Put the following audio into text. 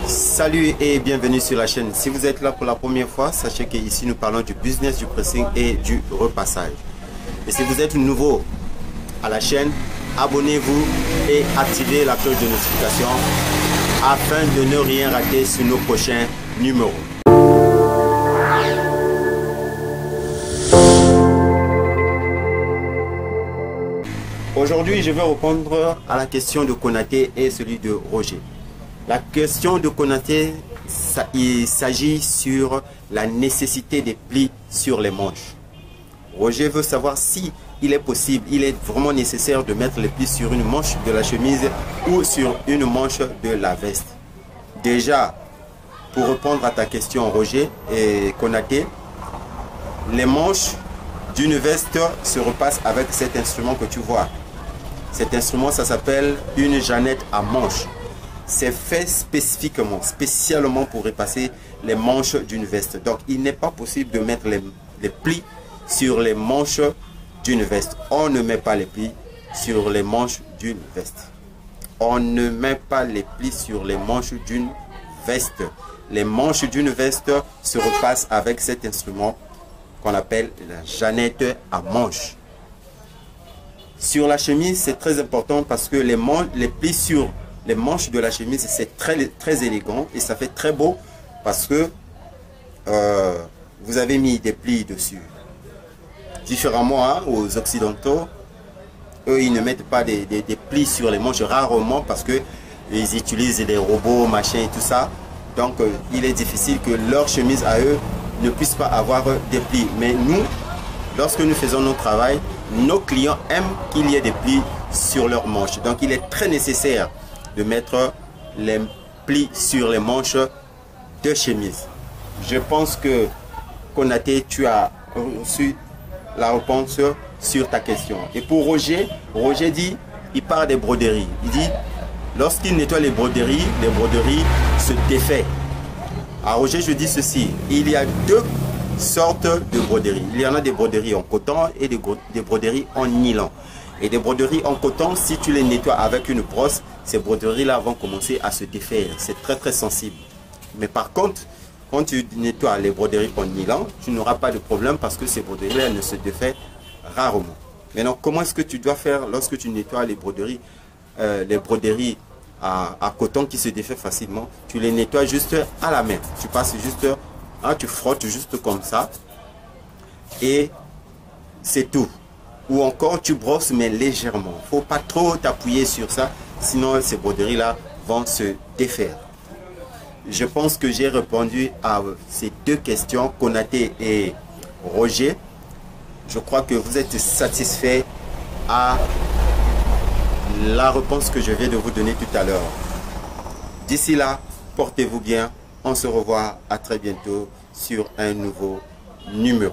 Salut et bienvenue sur la chaîne. Si vous êtes là pour la première fois, sachez qu'ici nous parlons du business, du pressing et du repassage. Et si vous êtes nouveau à la chaîne, abonnez-vous et activez la cloche de notification afin de ne rien rater sur nos prochains numéros. Aujourd'hui, je vais répondre à la question de Konaté et celui de Roger. La question de Konaté, il s'agit sur la nécessité des plis sur les manches. Roger veut savoir si il est possible, il est vraiment nécessaire de mettre les plis sur une manche de la chemise ou sur une manche de la veste. Déjà, pour répondre à ta question Roger et Konaté, les manches d'une veste se repassent avec cet instrument que tu vois. Cet instrument, ça s'appelle une jeannette à manches. C'est fait spécialement pour repasser les manches d'une veste. Donc, il n'est pas possible de mettre les plis sur les manches d'une veste. On ne met pas les plis sur les manches d'une veste. On ne met pas les plis sur les manches d'une veste. Les manches d'une veste se repassent avec cet instrument qu'on appelle la jeannette à manches. Sur la chemise, c'est très important parce que les plis sur les manches de la chemise, c'est très élégant et ça fait très beau parce que vous avez mis des plis dessus. Différemment aux occidentaux, eux ils ne mettent pas des plis sur les manches rarement parce que ils utilisent des robots, machin et tout ça. Donc il est difficile que leur chemise à eux ne puisse pas avoir des plis. Mais nous, lorsque nous faisons notre travail, nos clients aiment qu'il y ait des plis sur leurs manches. Donc il est très nécessaire de mettre les plis sur les manches de chemise. Je pense que Konaté, tu as reçu la réponse sur ta question. Et pour Roger, Roger dit, il parle des broderies. Il dit, lorsqu'il nettoie les broderies se défait. À Roger, je dis ceci, il y a deux sortes de broderies. Il y en a des broderies en coton et des broderies en nylon. Et des broderies en coton, si tu les nettoies avec une brosse, ces broderies-là vont commencer à se défaire. C'est très sensible. Mais par contre, quand tu nettoies les broderies en nylon, tu n'auras pas de problème parce que ces broderies-là ne se défait rarement. Maintenant, comment est-ce que tu dois faire lorsque tu nettoies les broderies à coton qui se défait facilement? Tu les nettoies juste à la main. Tu passes juste, tu frottes juste comme ça et c'est tout. Ou encore tu brosses mais légèrement. Il ne faut pas trop t'appuyer sur ça, sinon ces broderies-là vont se défaire. Je pense que j'ai répondu à ces deux questions, Konaté et Roger. Je crois que vous êtes satisfait à la réponse que je viens de vous donner tout à l'heure. D'ici là, portez-vous bien. On se revoit à très bientôt sur un nouveau numéro.